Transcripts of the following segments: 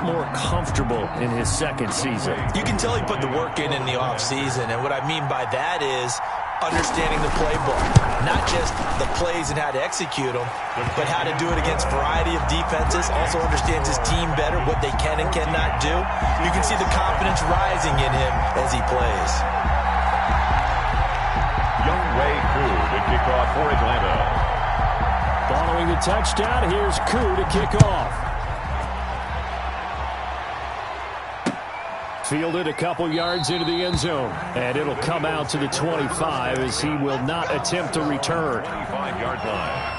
lot more comfortable in his second season. You can tell he put the work in the offseason, and what I mean by that is understanding the playbook. Not just the plays and how to execute them, but how to do it against a variety of defenses. Also understands his team better, what they can and cannot do. You can see the confidence rising in him as he plays. Younghoe Koo to kick off for Atlanta. Following the touchdown, here's Koo to kick off. Fielded a couple yards into the end zone, and it'll come out to the 25 as he will not attempt to return. 25-yard line.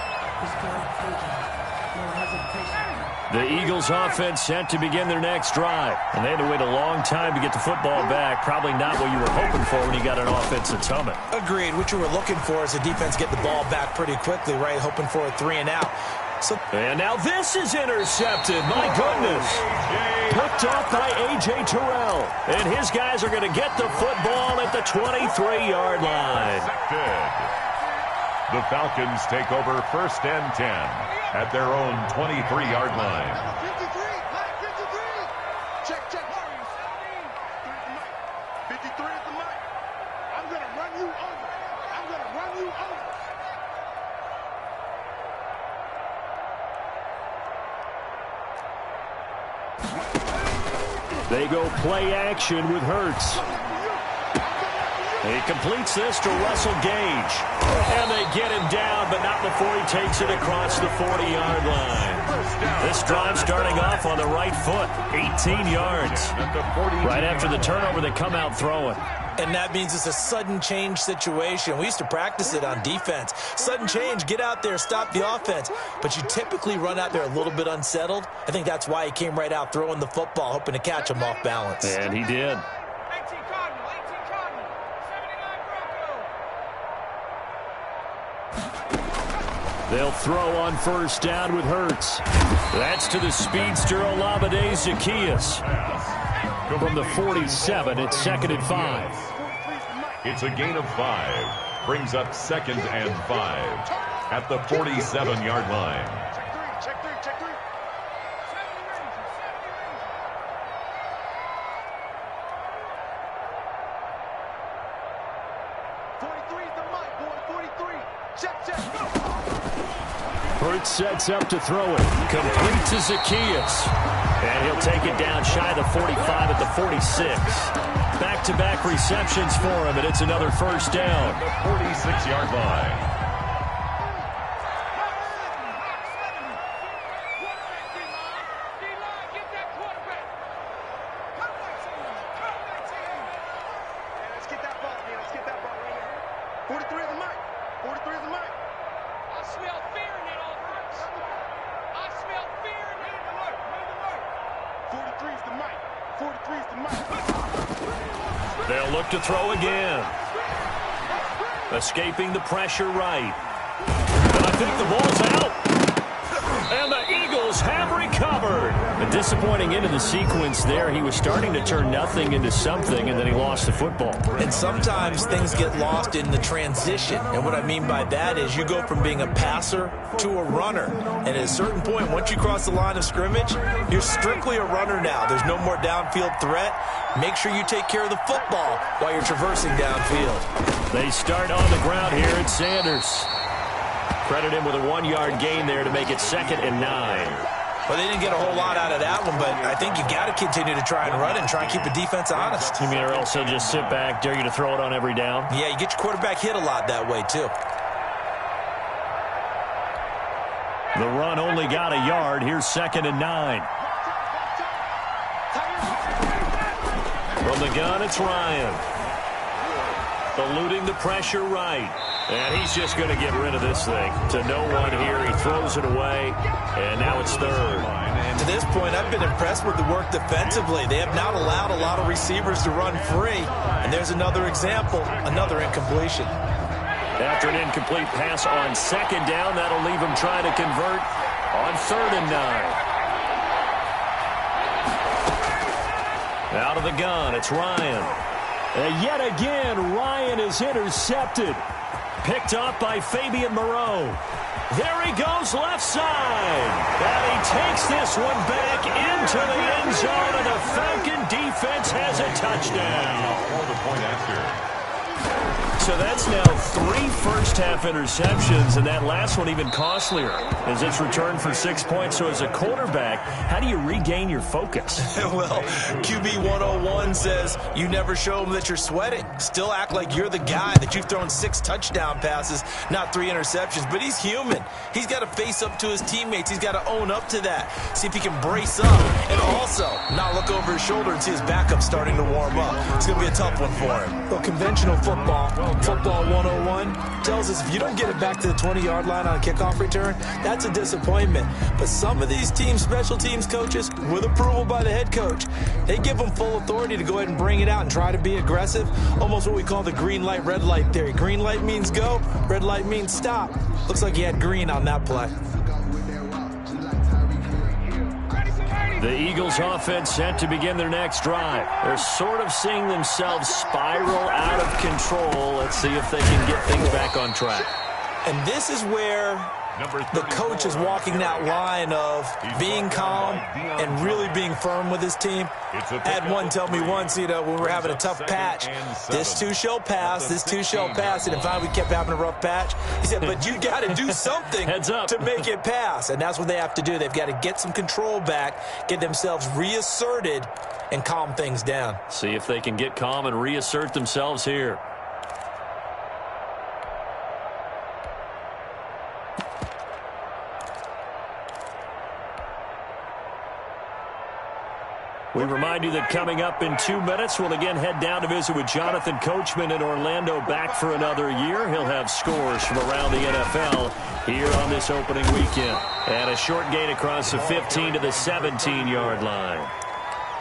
The Eagles offense set to begin their next drive, and they had to wait a long time to get the football back. Probably not what you were hoping for when you got an offensive summit. Agreed. What you were looking for is the defense get the ball back pretty quickly, right? Hoping for a 3-and-out. And now this is intercepted. My goodness. Picked off by A.J. Terrell. And his guys are going to get the football at the 23-yard line. The Falcons take over 1st and 10 at their own 23-yard line. 53. Check. 53 is the mic. I'm going to run you over. They go play action with Hurts. He completes this to Russell Gage. And they get him down, but not before he takes it across the 40-yard line. This drive starting off on the right foot, 18 yards. Right after the turnover, they come out throwing. And that means it's a sudden change situation. We used to practice it on defense. Sudden change, get out there, stop the offense. But you typically run out there a little bit unsettled. I think that's why he came right out throwing the football, hoping to catch him off balance. And he did. 18 Cardinal, 79 Bronco. They'll throw on 1st down with Hurts. That's to the speedster Olamide Zaccheaus. From the 47, it's 2nd and 5. It's a gain of 5. Brings up 2nd and 5 at the 47-yard line. Check three. 43 is the mic, boy. 43. Check. Hurts sets up to throw it. Complete to Zaccheaus. And he'll take it down shy of the 45 at the 46. Back-to-back receptions for him, and it's another 1st down. The 46-yard line. Let's get that ball right here. 43 is the mic. I smell fear in that offense. I smell fear in that. 43 is the mic. They'll look to throw again. Escaping the pressure right. And I think the ball's out. And the Eagles have recovered. A disappointing end of the sequence there. He was starting to turn nothing into something, and then he lost the football. And sometimes things get lost in the transition. And what I mean by that is you go from being a passer to a runner. And at a certain point, once you cross the line of scrimmage, you're strictly a runner now. There's no more downfield threat. Make sure you take care of the football while you're traversing downfield. They start on the ground here at Sanders. Credit him with a 1-yard gain there to make it 2nd and 9. Well, they didn't get a whole lot out of that one, but I think you got to continue to try and run and try and keep the defense honest. You mean, or else they'll just sit back, dare you to throw it on every down? Yeah, you get your quarterback hit a lot that way, too. The run only got a yard. Here's 2nd and 9. From the gun, it's Ryan. Eluding the pressure right. And he's just going to get rid of this thing. To no one here. He throws it away. And now it's 3rd. And to this point, I've been impressed with the work defensively. They have not allowed a lot of receivers to run free. And there's another example, another incompletion. After an incomplete pass on 2nd down, that'll leave him trying to convert on 3rd and 9. Out of the gun, it's Ryan. And yet again, Ryan is intercepted. Picked up by Fabian Moreau. There he goes left side. And he takes this one back into the end zone, and the Falcon defense has a touchdown. For the point after. So that's now 3 first-half interceptions, and that last one even costlier as it's returned for 6 points. So as a quarterback, how do you regain your focus? Well, QB 101 says you never show them that you're sweating. Still act like you're the guy, that you've thrown 6 touchdown passes, not 3 interceptions. But he's human. He's got to face up to his teammates. He's got to own up to that. See if he can brace up and also not look over his shoulder and see his backup starting to warm up. It's going to be a tough one for him. Well, conventional football 101 tells us if you don't get it back to the 20-yard line on a kickoff return, that's a disappointment. But some of these teams, special teams coaches, with approval by the head coach, they give them full authority to go ahead and bring it out and try to be aggressive. Almost what we call the green light, red light theory. Green light means go, red light means stop. Looks like he had green on that play. The Eagles offense set to begin their next drive. They're sort of seeing themselves spiral out of control. Let's see if they can get things back on track. And this is where the coach is walking that line of being calm and really being firm with his team. I had one tell me once, when we were having a tough patch, this too shall pass, this too shall pass. And finally we kept having a rough patch. He said, but you got to do something to make it pass. And that's what they have to do. They've got to get some control back, get themselves reasserted, and calm things down. See if they can get calm and reassert themselves here. We remind you that coming up in 2 minutes, we'll again head down to visit with Jonathan Coachman in Orlando, back for another year. He'll have scores from around the NFL here on this opening weekend. And a short gain across the 15 to the 17-yard line.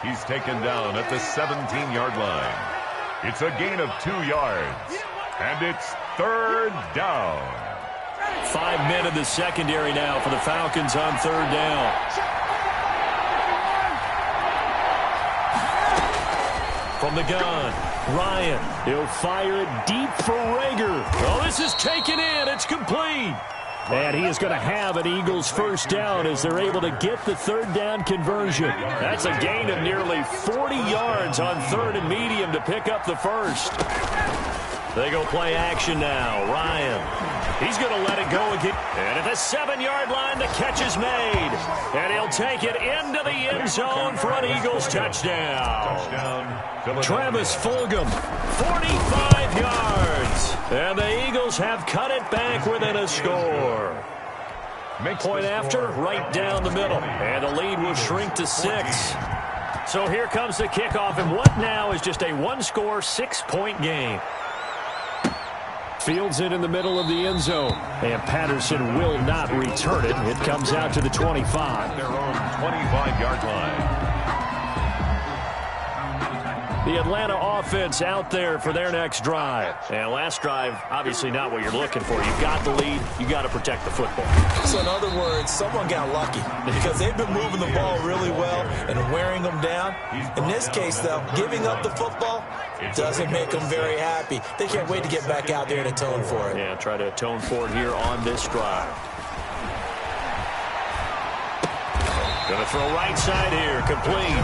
He's taken down at the 17-yard line. It's a gain of 2 yards. And it's 3rd down. 5 men in the secondary now for the Falcons on 3rd down. From the gun, Ryan, he'll fire it deep for Rager. Oh, this is taken in. It's complete. And he is going to have an Eagles first down as they're able to get the 3rd down conversion. That's a gain of nearly 40 yards on 3rd and medium to pick up the first. They go play action now. Ryan. He's going to let it go again. And at the 7-yard line, the catch is made. And he'll take it into the end zone for an Eagles touchdown. Travis Fulgham, 45 yards. And the Eagles have cut it back within a score. Point after, right down the middle. And the lead will shrink to 6. So here comes the kickoff. And what now is just a one-score, 6-point game. Fields it in the middle of the end zone. And Patterson will not return it. It comes out to the 25. Their own 25-yard line. The Atlanta offense out there for their next drive. And last drive, obviously not what you're looking for. You've got the lead. You've got to protect the football. So in other words, someone got lucky because they've been moving the ball really well and wearing them down. In this case, though, giving up the football doesn't make them very happy. They can't wait to get back out there and atone for it. Yeah, try to atone for it here on this drive. Going to throw right side here, complete.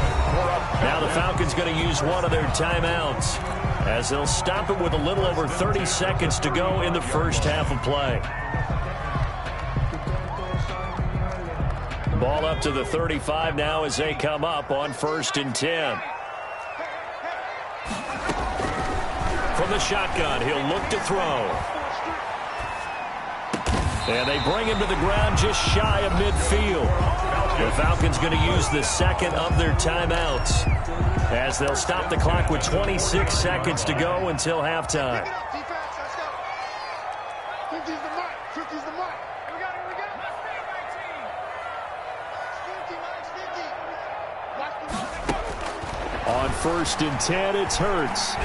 Now the Falcons going to use one of their timeouts as they'll stop it with a little over 30 seconds to go in the first half of play. Ball up to the 35 now as they come up on 1st and 10. From the shotgun, he'll look to throw. And they bring him to the ground just shy of midfield. The Falcons going to use the second of their timeouts as they'll stop the clock with 26 seconds to go until halftime. On 1st and 10, it's Hurts.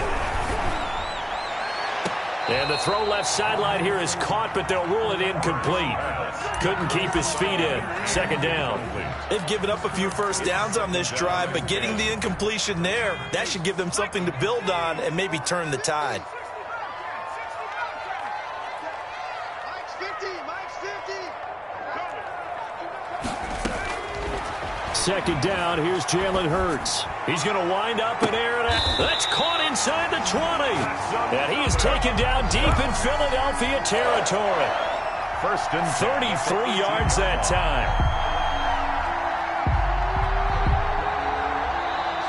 And the throw left sideline here is caught, but they'll rule it incomplete. Couldn't keep his feet in. 2nd down. They've given up a few first downs on this drive, but getting the incompletion there, that should give them something to build on and maybe turn the tide. Mike's 50, Mike's 50. second down. Here's Jalen Hurts. He's going to wind up and air it out. That's caught inside the 20. And he is taken down deep in Philadelphia territory. First and 33 yards that time.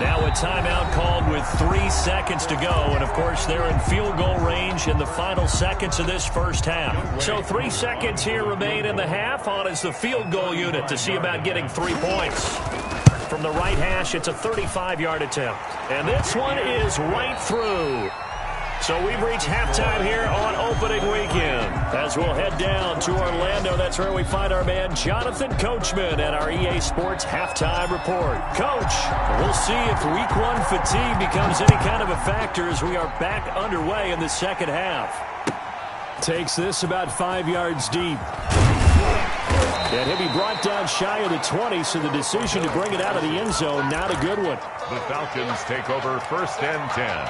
Now a timeout called with 3 seconds to go. And, of course, they're in field goal range in the final seconds of this first half. So 3 seconds here remain in the half. On is the field goal unit to see about getting 3 points. From the right hash, it's a 35-yard attempt. And this one is right through. So we've reached halftime here on opening weekend. As we'll head down to Orlando, that's where we find our man Jonathan Coachman at our EA Sports Halftime Report. Coach, we'll see if Week 1 fatigue becomes any kind of a factor as we are back underway in the second half. Takes this about 5 yards deep. And he'll be brought down shy of the 20, so the decision to bring it out of the end zone, not a good one. The Falcons take over first and 10.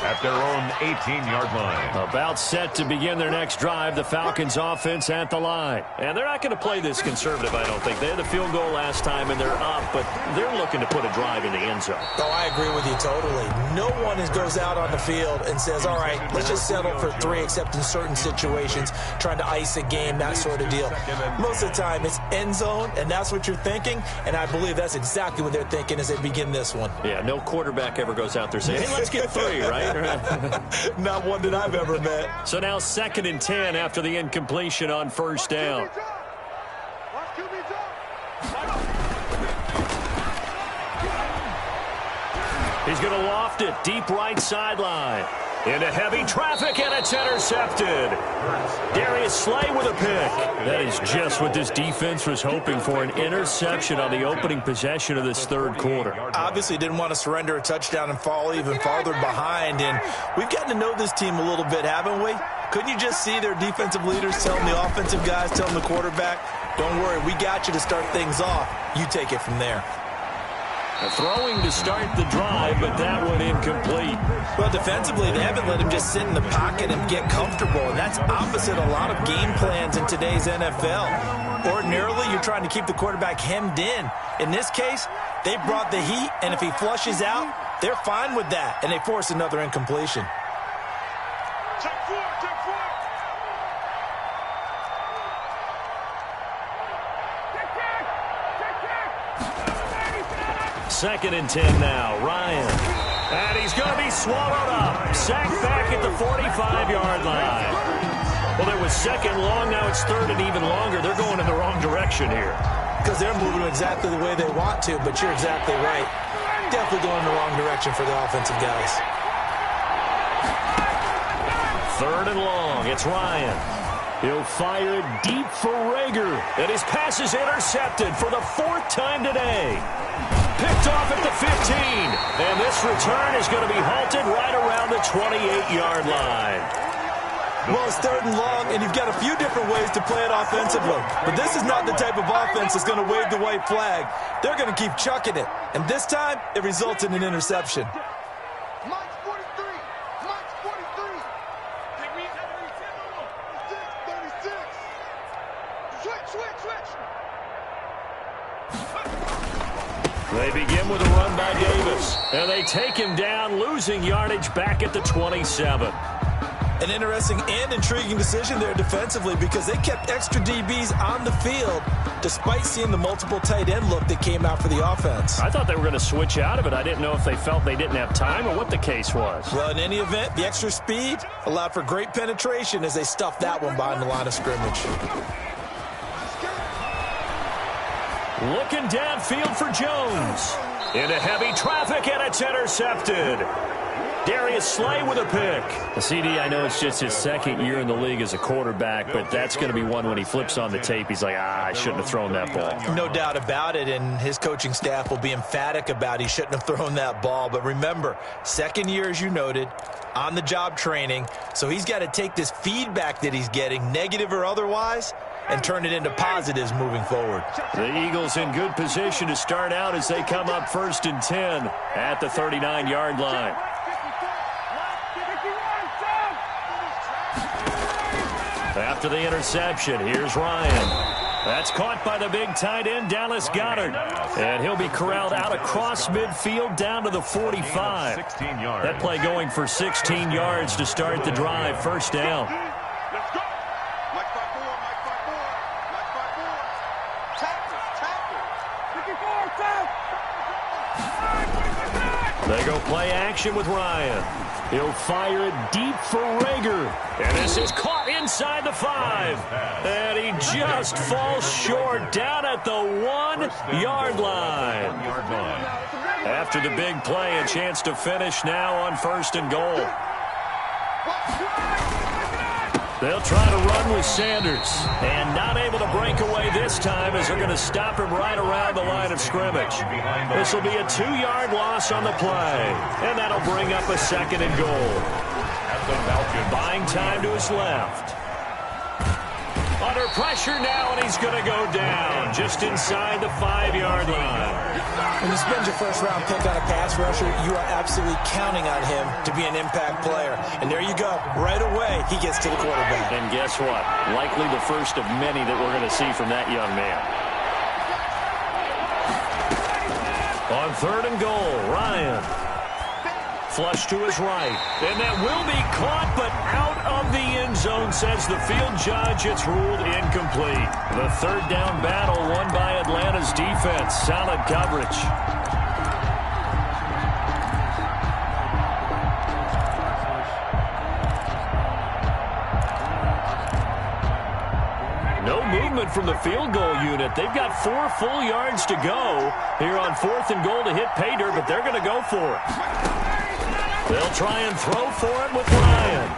At their own 18-yard line. About set to begin their next drive. The Falcons offense at the line. And they're not going to play this conservative, I don't think. They had the field goal last time, and they're up, but they're looking to put a drive in the end zone. Oh, I agree with you totally. No one goes out on the field and says, all right, let's just settle for 3, except in certain situations, trying to ice a game, that sort of deal. Most of the time, it's end zone, and that's what you're thinking, and I believe that's exactly what they're thinking as they begin this one. Yeah, no quarterback ever goes out there saying, hey, let's get 3, right? Not one that I've ever met. So now 2nd and 10 after the incompletion on first down. He's going to loft it deep right sideline. Into heavy traffic, and it's intercepted. Darius Slay with a pick. That is just what this defense was hoping for, an interception on the opening possession of this third quarter. Obviously didn't want to surrender a touchdown and fall even farther behind, and we've gotten to know this team a little bit, haven't we? Couldn't you just see their defensive leaders telling the offensive guys, telling the quarterback, don't worry, we got you to start things off. You take it from there. Throwing to start the drive, but that one incomplete. Well, defensively, they haven't let him just sit in the pocket and get comfortable, and that's opposite a lot of game plans in today's NFL. Ordinarily, you're trying to keep the quarterback hemmed in. In this case, they brought the heat, and if he flushes out, they're fine with that, and they force another incompletion. Check 4, check 4. 2nd and 10 now. Ryan. And he's going to be swallowed up. Sacked back at the 45-yard line. Well, there was 2nd long. Now it's 3rd and even longer. They're going in the wrong direction here. Because they're moving exactly the way they want to, but you're exactly right. Definitely going in the wrong direction for the offensive guys. 3rd and long. It's Ryan. He'll fire it deep for Rager. And his pass is intercepted for the 4th time today. Picked off at the 15. And this return is going to be halted right around the 28-yard line. Well, it's 3rd and long, and you've got a few different ways to play it offensively. But this is not the type of offense that's going to wave the white flag. They're going to keep chucking it. And this time, it results in an interception. Mike's 43. Mike's 43. 36. Switch. They begin with a run by Davis. And they take him down, losing yardage back at the 27. An interesting and intriguing decision there defensively because they kept extra DBs on the field despite seeing the multiple tight end look that came out for the offense. I thought they were going to switch out of it. I didn't know if they felt they didn't have time or what the case was. Well, in any event, the extra speed allowed for great penetration as they stuffed that one behind the line of scrimmage. Looking downfield for Jones. Into heavy traffic, and it's intercepted. Darius Slay with a pick. CD, I know it's just his 2nd year in the league as a quarterback, but that's going to be one when he flips on the tape, he's like, I shouldn't have thrown that ball. No doubt about it, and his coaching staff will be emphatic about he shouldn't have thrown that ball. But remember, 2nd year, as you noted, on-the-job training, so he's got to take this feedback that he's getting, negative or otherwise, and turn it into positives moving forward. The Eagles in good position to start out as they come up 1st and 10 at the 39-yard line. After the interception, here's Ryan. That's caught by the big tight end, Dallas Goedert. And he'll be corralled out across midfield down to the 45. That play going for 16 yards to start the drive. First down. Let's go. Mike 5-4, Mike 5-4, Mike 5-4. Tackle. They go play action with Ryan. He'll fire it deep for Rager. And this is caught inside the 5. And he just falls short down at the 1-yard line. After the big play, a chance to finish now on first and goal. They'll try to run with Sanders. And not able to break away this time as they're going to stop him right around the line of scrimmage. This will be a 2-yard loss on the play. And that'll bring up a second and goal. Buying time to his left. Under pressure now, and he's going to go down just inside the 5-yard line. When you spend your first-round pick on a pass rusher, you are absolutely counting on him to be an impact player. And there you go. Right away, he gets to the quarterback. And guess what? Likely the first of many that we're going to see from that young man. On third and goal, Ryan. Flush to his right. And that will be caught, but out of the end zone, says the field judge. It's ruled incomplete. The third down battle won by Atlanta's defense. Solid coverage. No movement from the field goal unit. They've got 4 full yards to go here on fourth and goal to hit pay dirt, but they're going to go for it. They'll try and throw for it with Ryan.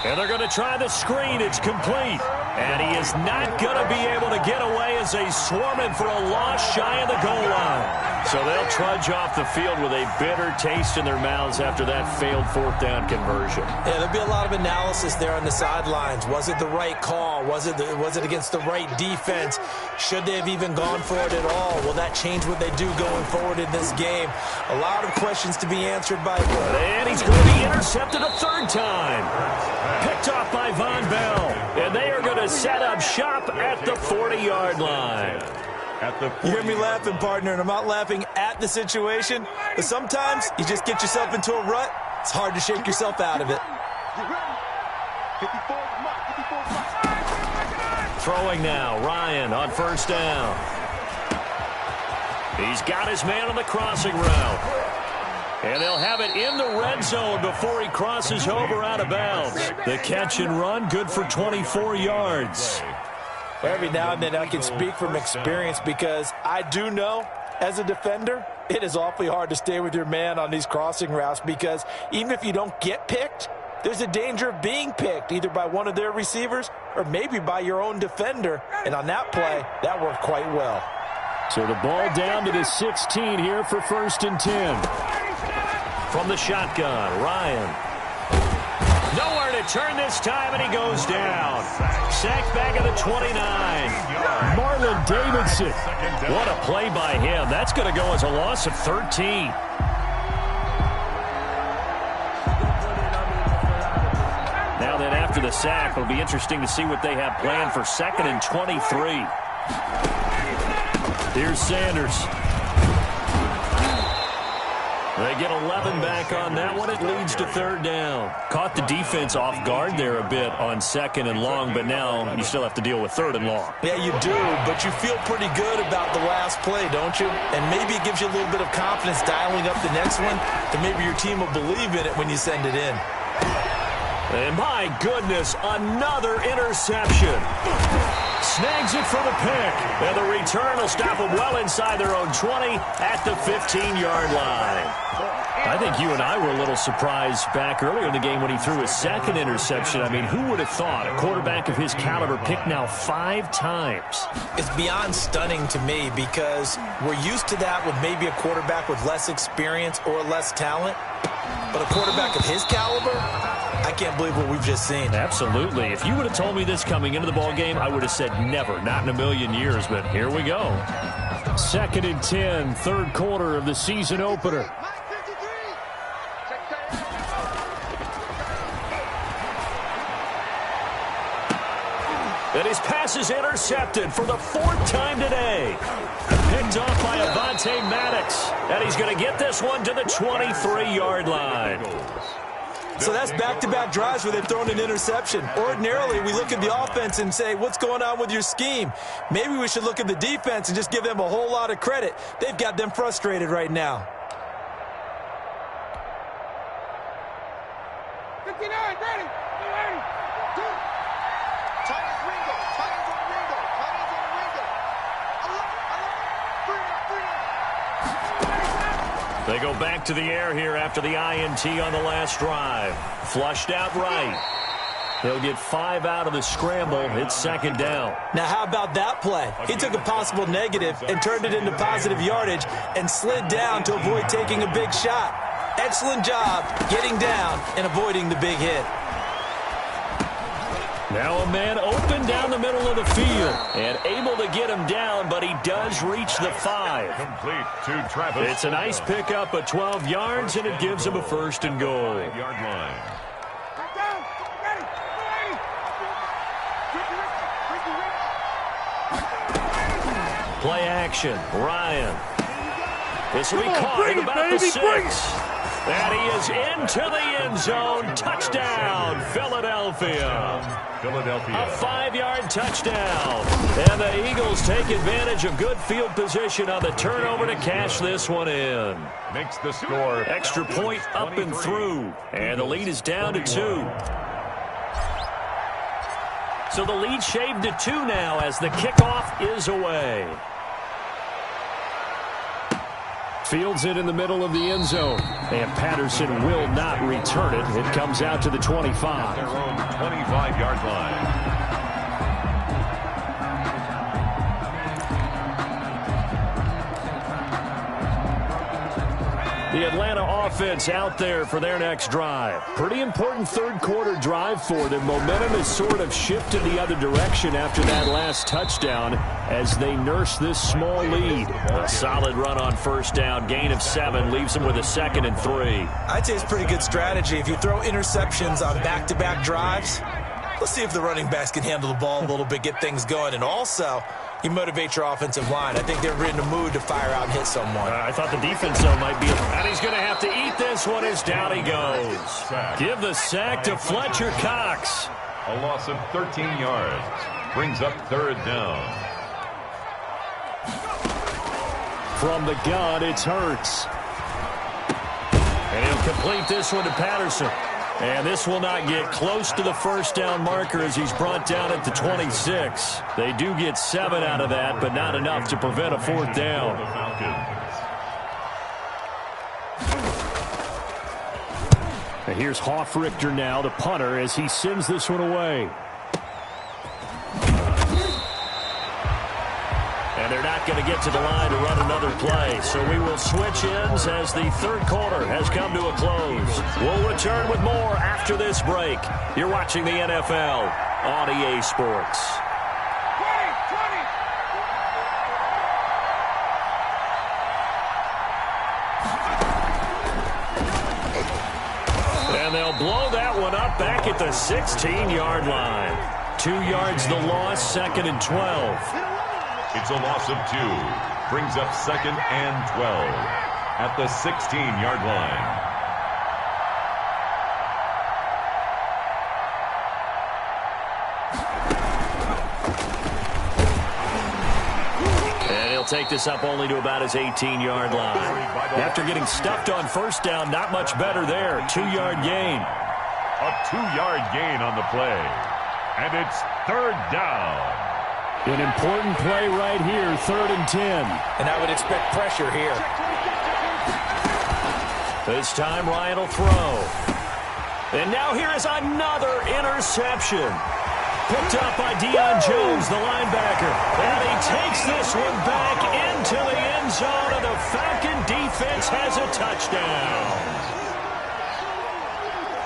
And they're going to try the screen. It's complete. And he is not going to be able to get away as they swarm him for a loss shy of the goal line. So they'll trudge off the field with a bitter taste in their mouths after that failed fourth down conversion. Yeah, there'll be a lot of analysis there on the sidelines. Was it the right call? Was it against the right defense? Should they have even gone for it at all? Will that change what they do going forward in this game? A lot of questions to be answered by Wood. And he's going to be intercepted a third time. Picked off by Von Bell. And they are going to set up shop at the 40-yard line. You hear me laughing, partner, and I'm not laughing at the situation, but sometimes you just get yourself into a rut. It's hard to shake yourself out of it. Throwing now, Ryan on first down. He's got his man on the crossing route. And they'll have it in the red zone before he crosses over out of bounds. The catch and run, good for 24 yards. Every now and then I can speak from experience because I do know, as a defender, it is awfully hard to stay with your man on these crossing routes because even if you don't get picked, there's a danger of being picked either by one of their receivers or maybe by your own defender. And on that play, that worked quite well. So the ball down to the 16 here for first and 10. From the shotgun, Ryan. Nowhere to turn this time, and he goes down. Sacked back at the 29. Marlon Davidson. What a play by him. That's going to go as a loss of 13. Now then, after the sack, it'll be interesting to see what they have planned for second and 23. Here's Sanders. They get 11 back on that one. It leads to third down. Caught the defense off guard there a bit on second and long, but now you still have to deal with third and long. Yeah, you do, but you feel pretty good about the last play, don't you? And maybe it gives you a little bit of confidence dialing up the next one, and maybe your team will believe in it when you send it in. And my goodness, another interception. Snags it for the pick. And the return will stop them well inside their own 20 at the 15-yard line. I think you and I were a little surprised back earlier in the game when he threw his second interception. I mean, who would have thought a quarterback of his caliber picked now 5 times? It's beyond stunning to me because we're used to that with maybe a quarterback with less experience or less talent. But a quarterback of his caliber, I can't believe what we've just seen. Absolutely. If you would have told me this coming into the ballgame, I would have said never, not in a million years, but here we go. Second and 10, third quarter of the season opener. And his pass is intercepted for the 4th time today. Picked off by Avonte Maddox. And he's going to get this one to the 23-yard line. So that's back-to-back drives where they've thrown an interception. Ordinarily, we look at the offense and say, what's going on with your scheme? Maybe we should look at the defense and just give them a whole lot of credit. They've got them frustrated right now. 59, ready. They go back to the air here after the INT on the last drive. Flushed out right. They'll get 5 out of the scramble. It's 2nd down. Now, how about that play? He took a possible negative and turned it into positive yardage and slid down to avoid taking a big shot. Excellent job getting down and avoiding the big hit. Now a man open down the middle of the field and able to get him down, but he does reach the 5. Complete to Travis. It's a nice pickup of 12 yards, and it gives him a 1st and goal. 5-yard line. Play action. Ryan. This will be caught at about the 6. And he is into the end zone. Touchdown, Philadelphia. A 5-yard touchdown. And the Eagles take advantage of good field position on the turnover to cash this one in. Makes the score. Extra point up and through. And the lead is down to 2. So the lead shaved to 2 now as the kickoff is away. Fields it in the middle of the end zone. And Patterson will not return it. It comes out to the 25. Their own 25-yard line. The Atlanta offense out there for their next drive. Pretty important 3rd quarter drive for them. Momentum has sort of shifted the other direction after that last touchdown as they nurse this small lead. A solid run on 1st down. Gain of 7 leaves them with a 2nd and 3. I'd say it's pretty good strategy. If you throw interceptions on back-to-back drives, let's see if the running backs can handle the ball a little bit, get things going. And also, you motivate your offensive line. I think they're in the mood to fire out and hit someone. I thought the defense, though, might be. And he's going to have to eat this one as down he goes. Give the sack to Fletcher Cox. A loss of 13 yards. Brings up 3rd down. From the gun, it's Hurts. And he'll complete this one to Patterson. And this will not get close to the 1st down marker as he's brought down at the 26. They do get 7 out of that, but not enough to prevent a 4th down. And here's Hofrichter now, the punter, as he sends this one away. And they're not going to get to the line to run another play. So we will switch ends as the 3rd quarter has come to a close. We'll return with more after this break. You're watching the NFL on EA Sports. 20. And they'll blow that one up back at the 16-yard line. 2 yards the loss, 2nd and 12. It's a loss of 2. Brings up 2nd and 12 at the 16-yard line. And he'll take this up only to about his 18-yard line. After getting stuffed on 1st down, not much better there. 2-yard gain. A 2-yard gain on the play. And it's 3rd down. An important play right here, 3rd and 10. And I would expect pressure here. This time Ryan will throw. And now here is another interception. Picked up by Deion Jones, the linebacker. And he takes this one back into the end zone, and the Falcon defense has a touchdown.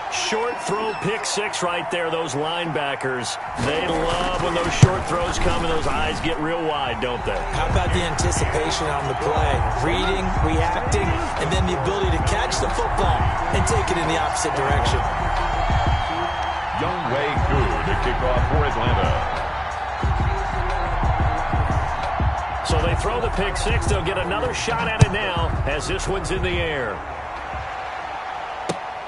Short throw, pick 6 right there. Those linebackers, they love when those short throws come and those eyes get real wide, don't they? How about the anticipation on the play? Reading, reacting, and then the ability to catch the football and take it in the opposite direction. Younghoe Koo to kick off for Atlanta. So they throw the pick six. They'll get another shot at it now as this one's in the air.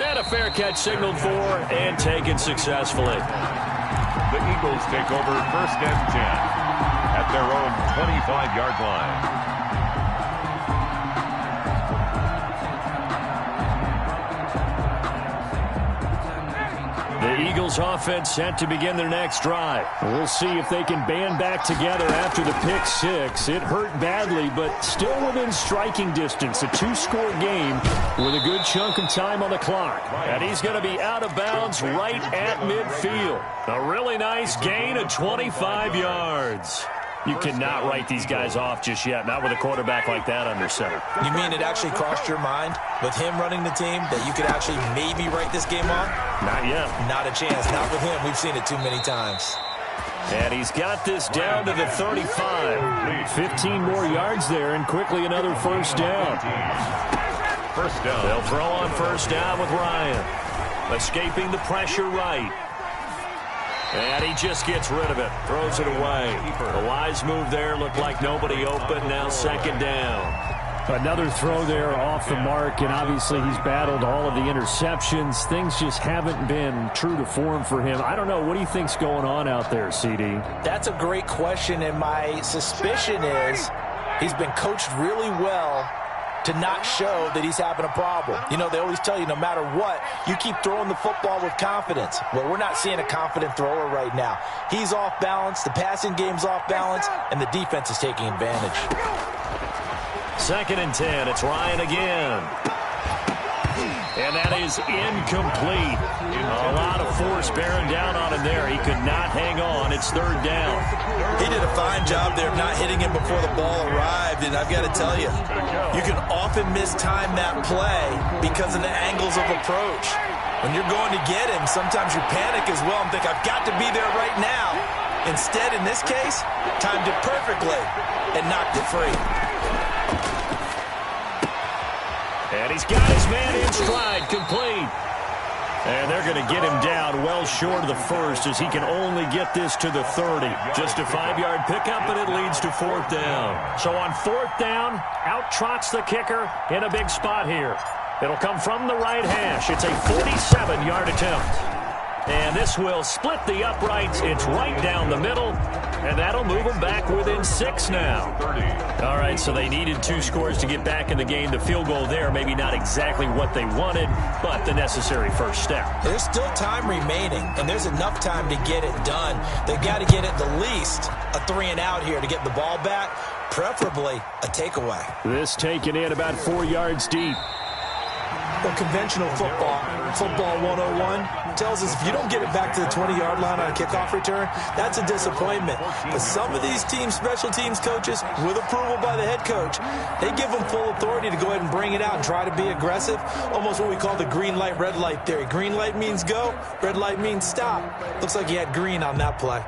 And a fair catch signaled for and taken successfully. The Eagles take over 1st and 10 at their own 25-yard line. The Eagles offense set to begin their next drive. We'll see if they can band back together after the pick six. It hurt badly, but still within striking distance. A 2-score game with a good chunk of time on the clock. And he's going to be out of bounds right at midfield. A really nice gain of 25 yards. You cannot write these guys off just yet, not with a quarterback like that under center. You mean it actually crossed your mind with him running the team that you could actually maybe write this game off? Not yet. Not a chance. Not with him. We've seen it too many times. And he's got this down to the 35. 15 more yards there and quickly another first down. First down. They'll throw on first down with Ryan. Escaping the pressure right. And he just gets rid of it. Throws it away. A wise move there. Looked like nobody open. Now 2nd down. Another throw there off the mark, and obviously he's battled all of the interceptions. Things just haven't been true to form for him. I don't know. What do you think's going on out there, CD? That's a great question, and my suspicion is he's been coached really well to not show that he's having a problem. You know, they always tell you no matter what, you keep throwing the football with confidence. Well, we're not seeing a confident thrower right now. He's off balance, the passing game's off balance, and the defense is taking advantage. 2nd and 10. It's Ryan again. And that is incomplete. A lot of force bearing down on him there. He could not hang on. It's 3rd down. He did a fine job there of not hitting him before the ball arrived, and I've got to tell you, you can often mistime that play because of the angles of approach. When you're going to get him, sometimes you panic as well and think, I've got to be there right now. Instead, in this case, timed it perfectly and knocked it free. And he's got his man in stride, complete. And they're going to get him down well short of the first as he can only get this to the 30. Just a 5-yard pickup, and it leads to 4th down. So on 4th down, out trots the kicker in a big spot here. It'll come from the right hash. It's a 47-yard attempt. And this will split the uprights. It's right down the middle, and that'll move them back within 6 now. All right, so they needed 2 scores to get back in the game. The field goal there, maybe not exactly what they wanted, but the necessary first step. There's still time remaining, and there's enough time to get it done. They've got to get at the least a 3-and-out here to get the ball back, preferably a takeaway. This taken in about 4 yards deep. Well, conventional football 101, tells us if you don't get it back to the 20-yard line on a kickoff return, that's a disappointment. But some of these team special teams coaches, with approval by the head coach, they give them full authority to go ahead and bring it out and try to be aggressive, almost what we call the green light, red light theory. Green light means go, red light means stop. Looks like he had green on that play.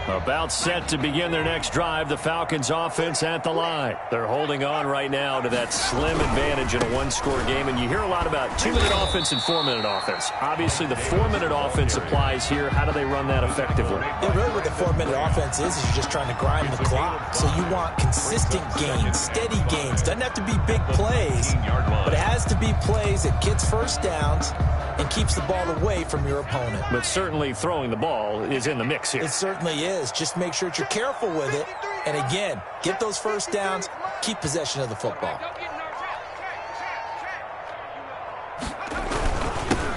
About set to begin their next drive, the Falcons offense at the line. They're holding on right now to that slim advantage in a 1-score game, and you hear a lot about 2-minute offense and 4-minute offense. Obviously, the 4-minute offense applies here. How do they run that effectively? Yeah, really what the 4-minute offense is you're just trying to grind the clock. So you want consistent gains, steady gains. Doesn't have to be big plays, but it has to be plays that gets first downs and keeps the ball away from your opponent. But certainly throwing the ball is in the mix here. It certainly is. Just make sure that you're careful with it. And again, get those first downs, keep possession of the football.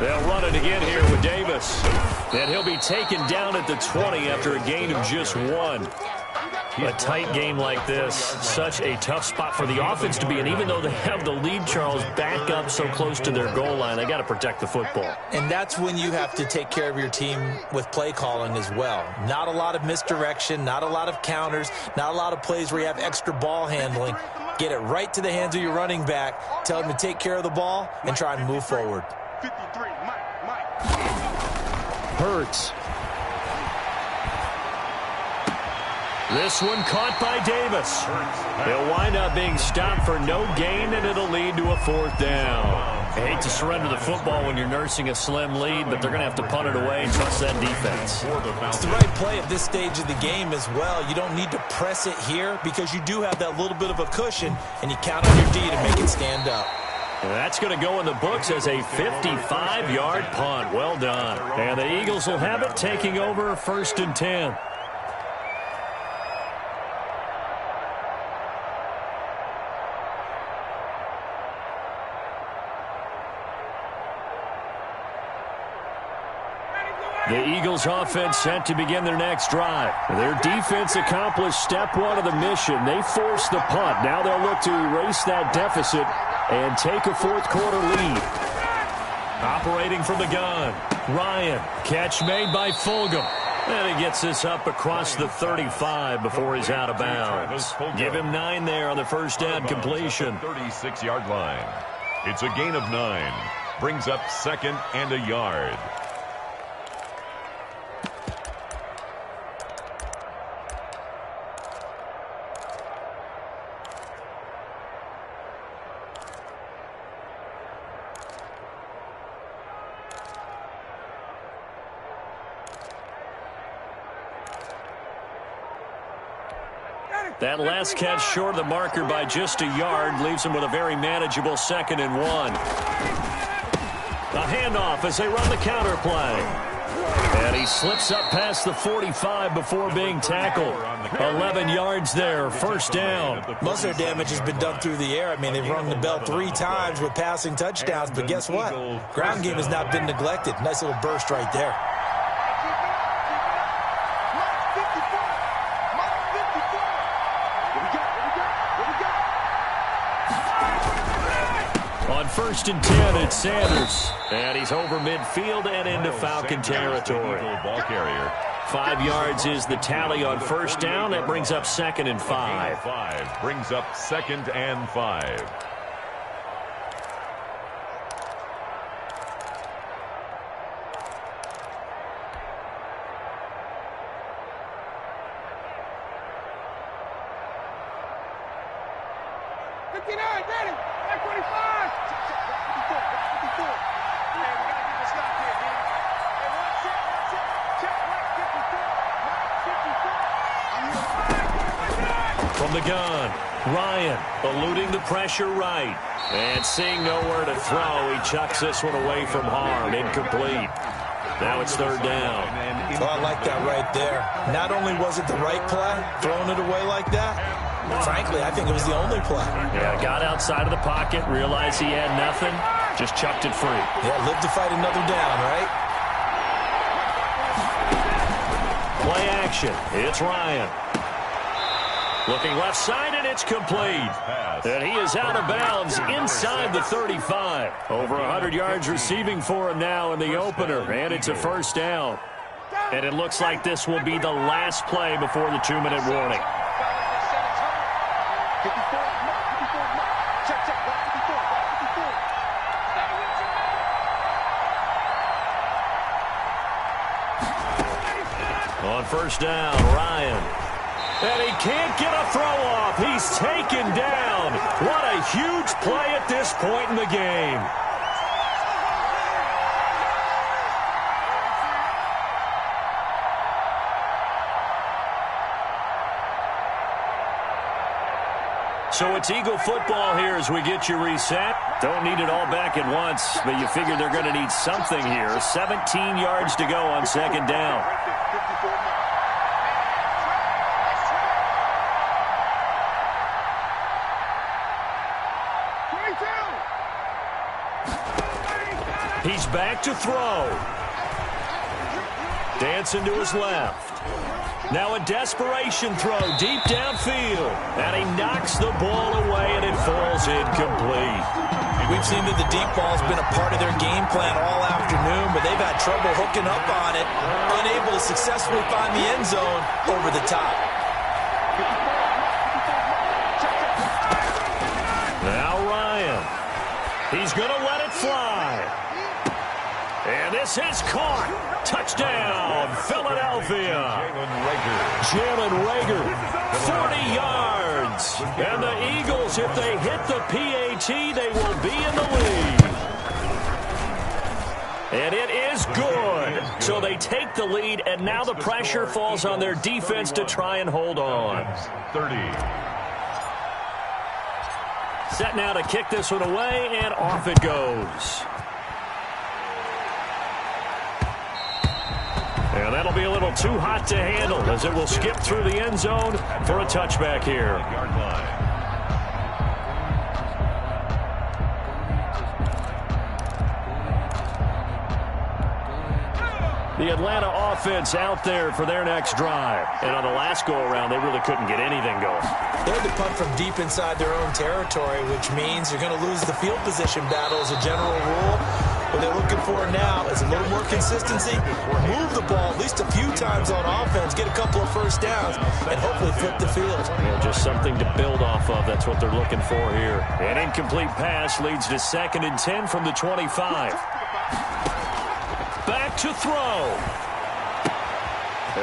They'll run it again here with Davis. And he'll be taken down at the 20 after a gain of just 1. A tight game like this, such a tough spot for the offense to be in. Even though they have the lead, Charles, back up so close to their goal line, they got to protect the football. And that's when you have to take care of your team with play calling as well. Not a lot of misdirection, not a lot of counters, not a lot of plays where you have extra ball handling. Get it right to the hands of your running back, tell him to take care of the ball, and try and move forward. 53, Mike. Hurts. This one caught by Davis. He'll wind up being stopped for no gain, and it'll lead to a 4th down. I hate to surrender the football when you're nursing a slim lead, but they're going to have to punt it away and trust that defense. It's the right play at this stage of the game as well. You don't need to press it here because you do have that little bit of a cushion, and you count on your D to make it stand up. That's going to go in the books as a 55-yard punt. Well done. And the Eagles will have it, taking over 1st and 10. The Eagles offense set to begin their next drive. Their defense accomplished step one of the mission. They forced the punt. Now they'll look to erase that deficit and take a fourth-quarter lead. Operating from the gun, Ryan. Catch made by Fulgham. And he gets this up across the 35 before he's out of bounds. Give him 9 there on the first down completion. 36-yard line. It's a gain of 9. Brings up 2nd and a yard. That last catch short of the marker by just a yard leaves him with a very manageable 2nd and 1. A handoff as they run the counter play. And he slips up past the 45 before being tackled. 11 yards there, first down. Most of their damage has been done through the air. I mean, they've rung the bell 3 times with passing touchdowns, but guess what? Ground game has not been neglected. Nice little burst right there. On 1st and 10, it's Sanders. And he's over midfield and into Falcon territory. 5 yards is the tally on first down. That brings up 2nd and 5. Brings up 2nd and 5. From the gun, Ryan eluding the pressure right. And seeing nowhere to throw, he chucks this one away from harm. Incomplete. Now it's 3rd down. Oh, I like that right there. Not only was it the right play, throwing it away like that, frankly, I think it was the only play. Yeah, got outside of the pocket, realized he had nothing, just chucked it free. Yeah, live to fight another down, right? Play action. It's Ryan. Looking left side, and it's complete. And he is out of bounds inside the 35. Over 100 yards receiving for him now in the opener, and it's a first down. And it looks like this will be the last play before the 2-minute warning. On first down, Ryan. And he can't get a throw off. He's taken down. What a huge play at this point in the game. So it's Eagle football here as we get you reset. Don't need it all back at once, but you figure they're going to need something here. 17 yards to go on 2nd down. He's back to throw. Dancing to his left. Now a desperation throw deep downfield. And he knocks the ball away, and it falls incomplete. We've seen that the deep ball's been a part of their game plan all afternoon, but they've had trouble hooking up on it, unable to successfully find the end zone over the top. Now Ryan. He's going to let it fly. And this is caught. Touchdown, Philadelphia. Jalen Reagor, 40 yards. And the Eagles, if they hit the PAT, they will be in the lead. And it is good. So they take the lead, and now the pressure falls on their defense to try and hold on. 30. Set now to kick this one away, and off it goes. And that'll be a little too hot to handle as it will skip through the end zone for a touchback here. Yard line. The Atlanta offense out there for their next drive. And on the last go-around, they really couldn't get anything going. They had to punt from deep inside their own territory, which means you're going to lose the field position battle as a general rule. What they're looking for now is a little more consistency, move the ball at least a few times on offense, get a couple of first downs, and hopefully flip the field. Yeah, just something to build off of. That's what they're looking for here. An incomplete pass leads to 2nd and 10 from the 25. Back to throw.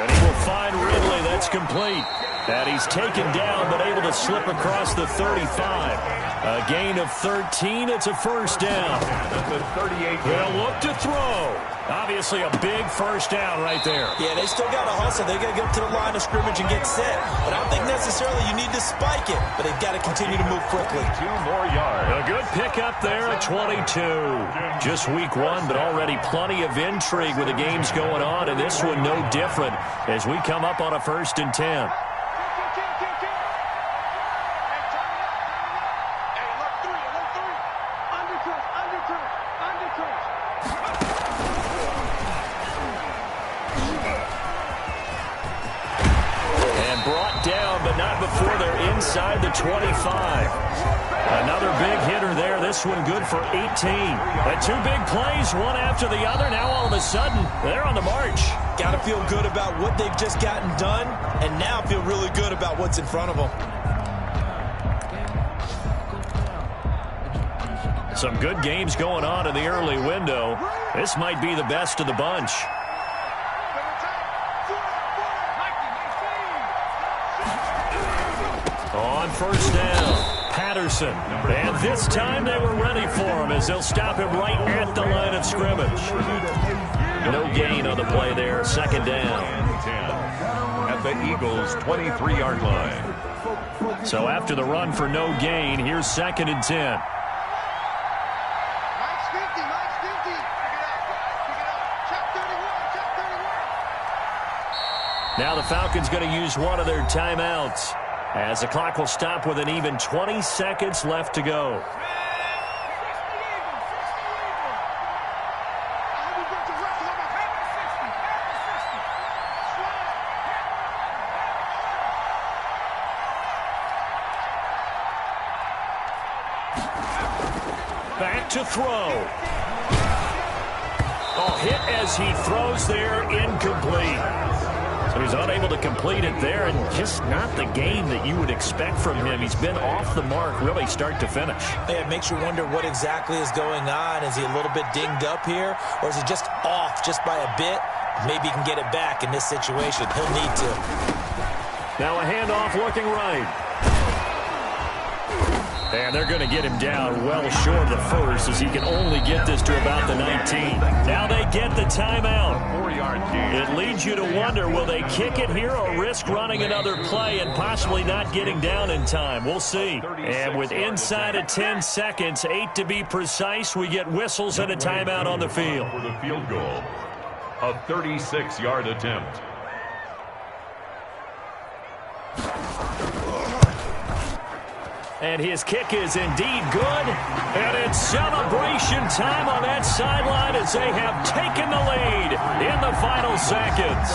And he will find Ridley. That's complete. And he's taken down but able to slip across the 35. A gain of 13. It's a first down. The 38. They'll look to throw. Obviously a big first down right there. Yeah, they still got to hustle. They got to get up to the line of scrimmage and get set. But I don't think necessarily you need to spike it, but they've got to continue to move quickly. 2 more yards. A good pickup there at 22. Just week 1, but already plenty of intrigue with the games going on, and this one no different as we come up on a 1st and 10. Before they're inside the 25. Another big hitter there. This one good for 18. And 2 big plays, one after the other. Now all of a sudden, they're on the march. Got to feel good about what they've just gotten done, and now feel really good about what's in front of them. Some good games going on in the early window. This might be the best of the bunch. On first down, Patterson. And this time they were ready for him as they'll stop him right at the line of scrimmage. No gain on the play there, 2nd down. At the Eagles' 23-yard line. So after the run for no gain, here's 2nd and 10. Now the Falcons going to use one of their timeouts, as the clock will stop with an even 20 seconds left to go. Back to throw. Oh, hit as he throws there, incomplete. So he's unable to complete it there, and just not the game that you would expect from him. He's been off the mark really start to finish. Yeah, it makes you wonder what exactly is going on. Is he a little bit dinged up here, or is he just off just by a bit? Maybe he can get it back in this situation. He'll need to. Now a handoff looking right. And they're going to get him down well short of the first, as he can only get this to about the 19. Now they get the timeout. 4-yard gain. It leads you to wonder, will they kick it here or risk running another play and possibly not getting down in time? We'll see. And with inside of 10 seconds, 8 to be precise, we get whistles and a timeout on the field. For the field goal. A 36-yard attempt. And his kick is indeed good. And it's celebration time on that sideline as they have taken the lead in the final seconds.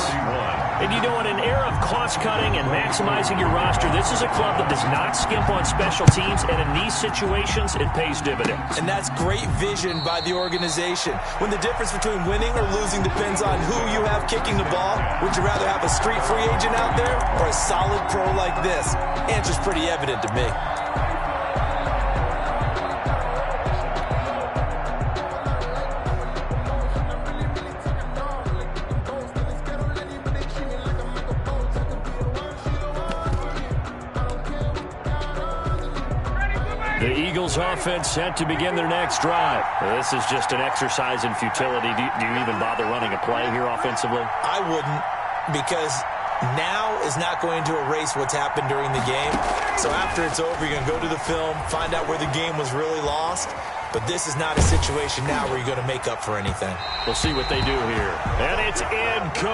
And you know, in an era of cost-cutting and maximizing your roster, this is a club that does not skimp on special teams, and in these situations, it pays dividends. And that's great vision by the organization. When the difference between winning or losing depends on who you have kicking the ball, would you rather have a street free agent out there or a solid pro like this? Answer's pretty evident to me. Eagles offense set to begin their next drive. This is just an exercise in futility. Do you even bother running a play here offensively? I wouldn't, because now is not going to erase what's happened during the game. So after it's over, you're going to go to the film, find out where the game was really lost. But this is not a situation now where you're going to make up for anything. We'll see what they do here. And it's incomplete.